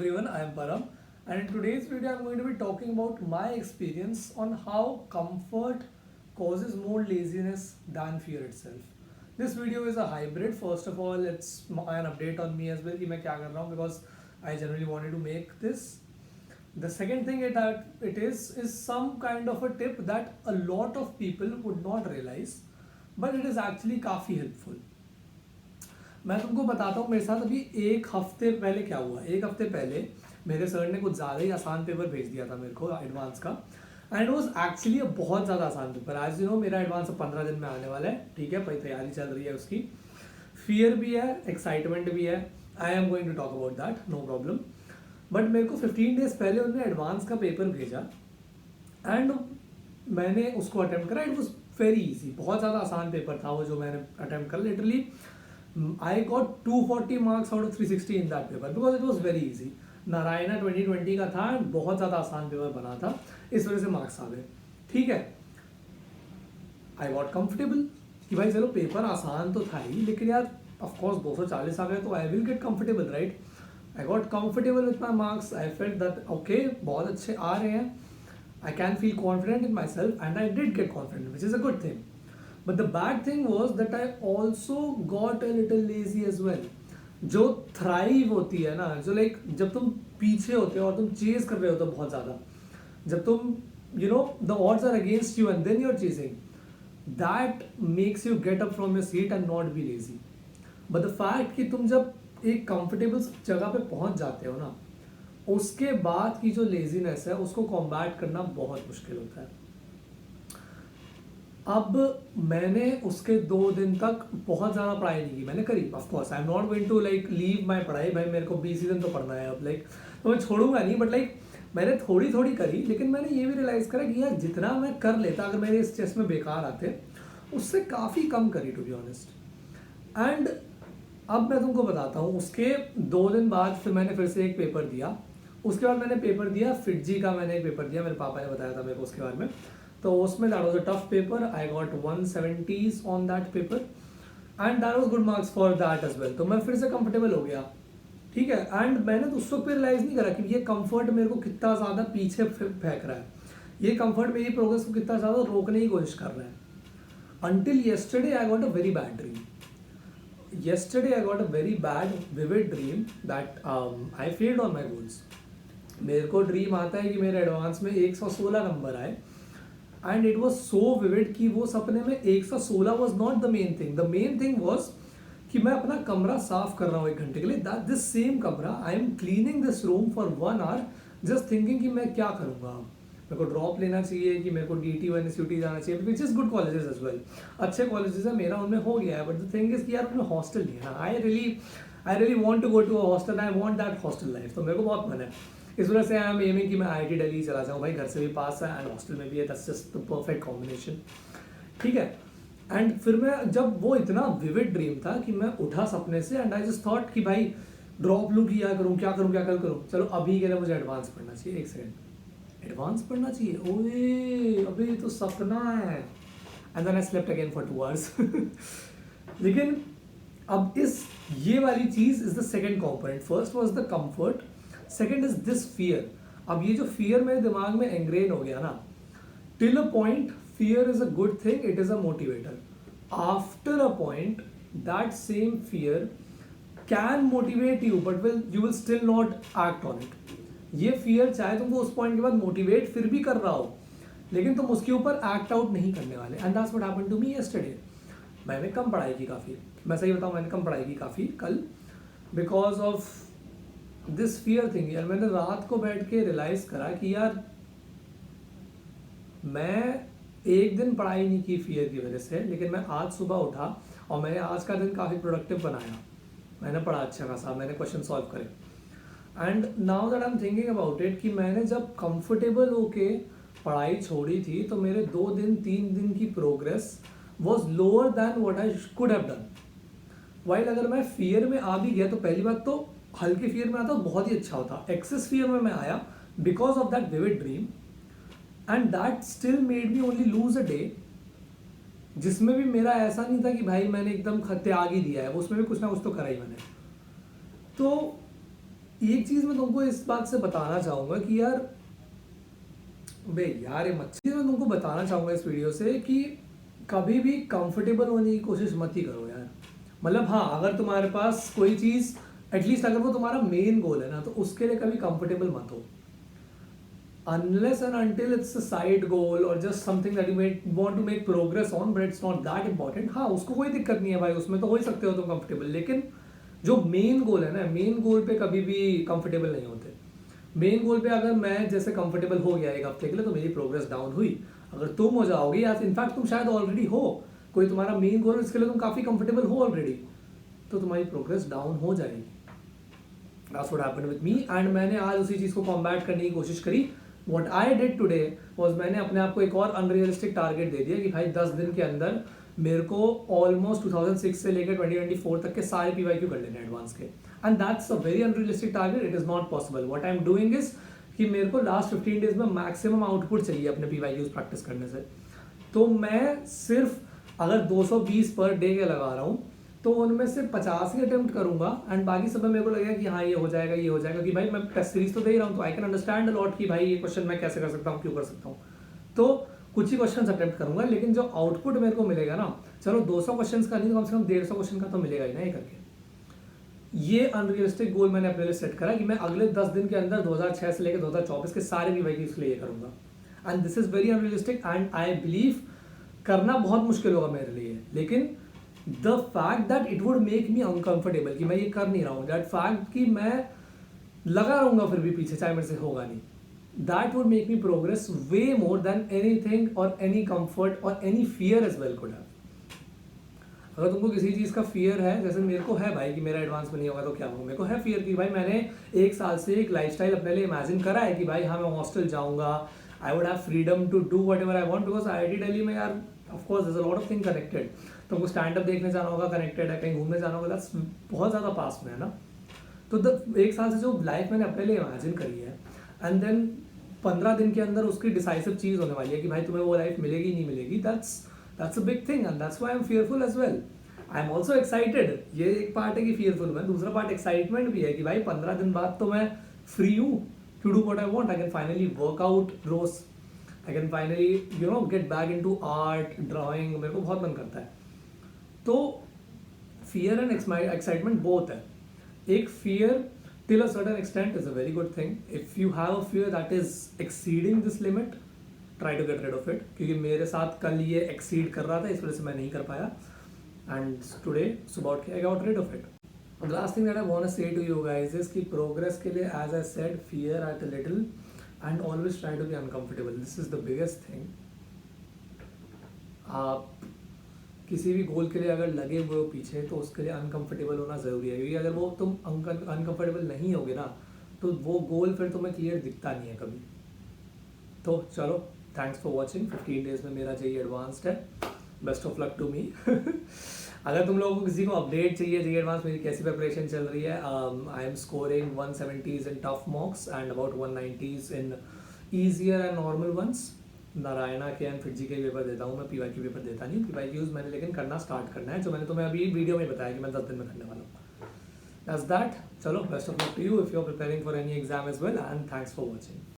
Everyone, I am Param, and in today's video, I'm going to be talking about my experience on how comfort causes more laziness than fear itself. This video is a hybrid. First of all, it's an update on me as well कि मैं क्या कर रहा हूँ because I generally wanted to make this. The second thing it is some kind of a tip that a lot of people would not realize, but it is actually काफ़ी helpful. मैं तुमको बताता हूँ मेरे साथ अभी एक हफ्ते पहले क्या हुआ। एक हफ्ते पहले मेरे सर ने कुछ ज़्यादा ही आसान पेपर भेज दिया था मेरे को एडवांस का, एंड इट वॉज एक्चुअली अ बहुत ज़्यादा आसान पेपर। एज यू नो मेरा एडवांस 15 दिन में आने वाला है, ठीक है, भाई तैयारी चल रही है उसकी। फियर भी है, एक्साइटमेंट भी है, I am going to talk about that, no problem. But मेरे को 15 डेज पहले उन्होंने एडवांस का पेपर भेजा एंड मैंने उसको अटैम्प्ट करा। इट वॉज वेरी ईजी, बहुत ज़्यादा आसान पेपर था वो जो मैंने अटैम्प्ट करा। Literally I got 240 marks out of 360 in that paper because it was very easy. Narayana 2020 का था, बहुत ज़्यादा आसान पेपर बना था, इस वजह से मार्क्स आ गए, ठीक है। आई गॉट कंफर्टेबल कि भाई चलो पेपर आसान तो था ही, लेकिन यार ऑफकोर्स 240 आ गए तो I will get comfortable, right. I got comfortable with my marks. I felt that okay बहुत अच्छे आ रहे हैं, I can feel confident in my self and I did get confident which is a good thing. But the bad thing was that I also got a little lazy as well. जो thrive होती है ना, जो like जब तुम पीछे होते हो और तुम चेज कर रहे होते हो बहुत ज़्यादा, जब तुम you know the odds are against you and then you are chasing, that makes you get up from your seat and not be lazy. But the fact कि तुम जब एक कंफर्टेबल जगह पे पहुंच जाते हो ना, उसके बाद की जो लेजीनेस है उसको कॉम्बैट करना बहुत मुश्किल होता है. अब मैंने उसके 2 दिन तक बहुत ज़्यादा पढ़ाई नहीं की. मैंने करी, of course I am not going to like leave my पढ़ाई, भाई मेरे को 20 दिन तो पढ़ना है अब, लाइक तो मैं छोड़ूंगा नहीं, बट लाइक मैंने थोड़ी थोड़ी करी. लेकिन मैंने ये भी रियलाइज़ करा कि यार जितना मैं कर लेता अगर मेरे इस टेस्ट में बेकार आते, उससे काफ़ी कम करी टू बी ऑनेस्ट. एंड अब मैं तुमको बताता हूँ, उसके 2 दिन बाद फिर मैंने फिर से एक पेपर दिया. उसके बाद मैंने पेपर दिया फिटजी का, मैंने एक पेपर दिया, मेरे पापा ने बताया था मेरे को उसके बारे में. तो उसमें that was a tough paper. I got 170s on that paper and that was good marks for that as well. तो मैं फिर से कंफर्टेबल हो गया, ठीक है. एंड मैंने तो उस वक्त पे रियलाइज़ नहीं करा कि ये कंफर्ट मेरे को कितना ज़्यादा पीछे फेंक रहा है, ये कंफर्ट मेरी प्रोग्रेस को कितना ज़्यादा रोकने की कोशिश कर रहा है. until yesterday I got a very bad dream. Yesterday I got a very bad vivid dream that I failed on my goals. मेरे को ड्रीम आता है कि मेरे एडवांस में 116 नंबर आए, and it was so vivid कि वो सपने में 116 was not the main thing. The main thing was कि मैं अपना कमरा साफ कर रहा हूँ 1 घंटे के लिए. दैट दिस सेम कमरा I am cleaning this room for 1 hour just thinking कि मैं क्या करूँगा. मेरे को ड्रॉप लेना चाहिए कि मेरे को DT व NSUT जाना चाहिए, which is good colleges as well, अच्छे कॉलेजेस है, मेरा उनमें हो गया है. बट द थिंग इज कि यार उनमें हॉस्टल नहीं है ना. I really want to go to a hostel, I want that hostel life. तो मेरे को बहुत मन है. इस वजह से आई एम एमिंग कि मैं IIT दिल्ली चला जाऊँ, भाई घर से भी पास है एंड हॉस्टल में भी है. That's just the perfect combination, ठीक है. एंड फिर मैं जब वो इतना विविड ड्रीम था कि मैं उठा सपने से एंड आई जस्ट थॉट कि भाई ड्रॉप लूँ कि क्या करूँ. चलो अभी के लिए मुझे एडवांस पढ़ना चाहिए. एक सेकेंड, एडवांस पढ़ना चाहिए, ओए अभी तो सपना है. And then I slept again for 2 hours. लेकिन अब ये वाली चीज़ is the second component. First was the comfort, second is this fear. अब ये जो फियर मेरे दिमाग में एंग्रेन हो गया ना, till a point fear is a good thing, it is a motivator. After a point that same fear can motivate you but you will still not act on it. ये फियर चाहे तुमको उस पॉइंट के बाद motivate फिर भी कर रहा हो, लेकिन तुम उसके ऊपर एक्ट आउट नहीं करने वाले. And that's what happened to me yesterday. मैंने कम पढ़ाई की काफ़ी, मैं सही बताऊँ, मैंने कम पढ़ाई की काफ़ी कल, because of this fear thing. यार मैंने रात को बैठ के रियलाइज़ करा कि यार मैं एक दिन पढ़ाई नहीं की फियर की वजह से, लेकिन मैं आज सुबह उठा और मैंने आज का दिन काफ़ी प्रोडक्टिव बनाया. मैंने पढ़ा अच्छा खासा, मैंने क्वेश्चन सॉल्व करे. And now that I am thinking about it कि मैंने जब कंफर्टेबल होके पढ़ाई छोड़ी थी तो मेरे 2-3 दिन की progress was lower than what I could have done. While अगर मैं फियर में आ भी गया तो पहली बात तो हल्के फियर में आता तो बहुत ही अच्छा होता. एक्सेस फियर में मैं आया because of that vivid dream and that still made me only lose a day, जिसमें भी मेरा ऐसा नहीं था कि भाई मैंने एकदम त्याग ही दिया है, उसमें भी कुछ ना कुछ तो करा ही मैंने. तो एक चीज़ मैं तुमको इस बात से बताना चाहूँगा कि यार बे यार ये मच्छी, मैं तुमको बताना चाहूँगा इस वीडियो से कि कभी भी कंफर्टेबल होने की कोशिश मत ही करो यार। मतलब हाँ, अगर तुम्हारे पास कोई चीज़ एटलीस्ट अगर वो तुम्हारा मेन गोल है ना, तो उसके लिए कभी कंफर्टेबल मत हो। Unless and until it's a side goal or just something that you may want to make progress on, but it's not that important, हाँ उसको कोई दिक्कत नहीं है भाई, उसमें तो हो ही सकते हो तुम कंफर्टेबल। लेकिन जो मेन गोल है ना, मेन गोल पे कभी भी कंफर्टेबल नहीं होते। मेन गोल पे अगर मैं जैसे कंफर्टेबल हो गया एक हफ्ते के लिए, तो मेरी प्रोग्रेस डाउन हुई। अगर तुम हो जाओगे, या इनफैक्ट तुम शायद ऑलरेडी हो, कोई तुम्हारा मेन गोल इसके लिए तुम काफ़ी कंफर्टेबल हो ऑलरेडी, तो तुम्हारी प्रोग्रेस डाउन हो जाएगी। That's what happened with me, and मैंने आज उसी चीज़ को कॉम्बैट करने की कोशिश करी। What I did today was मैंने अपने आप को एक और अनरियलिस्टिक टारगेट दे दिया कि भाई 10 दिन के अंदर मेरे को ऑलमोस्ट 2006 से लेकर 2024 तक के सारे PYQ कर लेने एडवांस के। And that's a very unrealistic target, it is not possible. What I am doing is कि मेरे को लास्ट 15 डेज में मैक्सिमम आउटपुट चाहिए अपने PYQs प्रैक्टिस करने से। तो मैं सिर्फ अगर 220 पर डे के लगा रहा हूँ, तो उनमें से 50 ही अटेम्प्ट करूंगा, एंड बाकी सब में मेरे को लगेगा कि हाँ ये हो जाएगा, ये हो जाएगा, कि भाई मैं टेस्ट सीरीज तो दे ही रहा हूँ, तो I can understand a lot कि भाई ये क्वेश्चन मैं कैसे कर सकता हूँ, क्यों कर सकता हूँ। तो कुछ ही क्वेश्चन अटेम्प्ट करूंगा, लेकिन जो आउटपुट मेरे को मिलेगा ना, चलो 200 क्वेश्चन का नहीं तो कम से कम 150 क्वेश्चन का तो मिलेगा ही ना ये करके। ये अनरियलिस्टिक गोल मैंने अपने लिए सेट करा कि मैं अगले 10 दिन के अंदर 2006 से लेकर 2024 के सारे PYQs के लिए करूंगा। And this is very unrealistic, and I believe करना बहुत मुश्किल होगा मेरे लिए, लेकिन the fact that it would make me uncomfortable कि मैं ये कर नहीं रहा हूँ, दैट फैक्ट कि मैं लगा रहूंगा फिर भी पीछे, चाहे मेरे से होगा नहीं, that would make me progress way more than anything और एनी कंफर्ट और any fear as well could have. अगर तुमको किसी चीज़ का फियर है, जैसे मेरे को है भाई कि मेरा एडवांस में नहीं होगा तो क्या होगा, मेरे को है फियर कि भाई मैंने एक साल से एक लाइफस्टाइल अपने लिए इमेजिन करा है कि भाई हाँ मैं हॉस्टल जाऊँगा, I would have freedom to do whatever I want, because IIT Delhi में यार of course there is a lot of thing connected. तुमको स्टैंड अप देखने जाना होगा, कनेक्टेड है, कहीं घूमने जाना होगा, दैट्स बहुत ज़्यादा पास में है ना। तो एक साल से जो लाइफ मैंने अपने लिए इमेजिन करी है, एंड देन 15 दिन के अंदर उसकी डिसाइसिव चीज़ होने वाली है कि भाई तुम्हें वो लाइफ मिलेगी नहीं मिलेगी, that's a big thing, and that's why I am fearful as well. I am also excited, ये एक पार्ट है कि फियरफुल में, दूसरा पार्ट एक्साइटमेंट भी है कि भाई 15 दिन बाद तो मैं फ्री हूँ to do what I want. I can finally work out रोज, I can finally get back into art, drawing, मेरे को बहुत मन करता है। तो फियर एंड एक्साइटमेंट बोथ है। एक fear till a certain extent is a very good thing. If you have a fear that is exceeding this limit, try to get rid of it, क्योंकि मेरे साथ कल ये exceed कर रहा था, इस वजह से मैं नहीं कर पाया, and today सुबह उठ के I got rid of it. The last thing that I want to say to you guys is कि progress के लिए, as I said, fear at a little and always try to be uncomfortable. This is the biggest thing. आप किसी भी गोल के लिए अगर लगे हुए हो पीछे, तो उसके लिए अनकंफर्टेबल होना ज़रूरी है, क्योंकि अगर वो तुम अनकंफर्टेबल नहीं होगे ना, तो वो गोल फिर तुम्हें क्लियर दिखता नहीं है कभी। तो चलो, थैंक्स फॉर वॉचिंग। 15 डेज में मेरा JEE एडवांस्ड है, best of luck to me. अगर तुम लोगों को किसी को अपडेट चाहिए JEE एडवांस मेरी कैसी प्रिपरेशन चल रही है, I am scoring 170s in tough mocks and about 190s in easier and normal ones. Narayana के एंड फिटजी के पेपर देता हूँ मैं, PYQ पेपर देता नहीं। PYQs मैंने लेकिन करना स्टार्ट करना है, जो मैंने तुम्हें अभी वीडियो में बताया कि मैं 10 दिन में करने वाला हूँ। That's that. चलो, best of luck to you if you are preparing for any exam as well, and thanks for watching.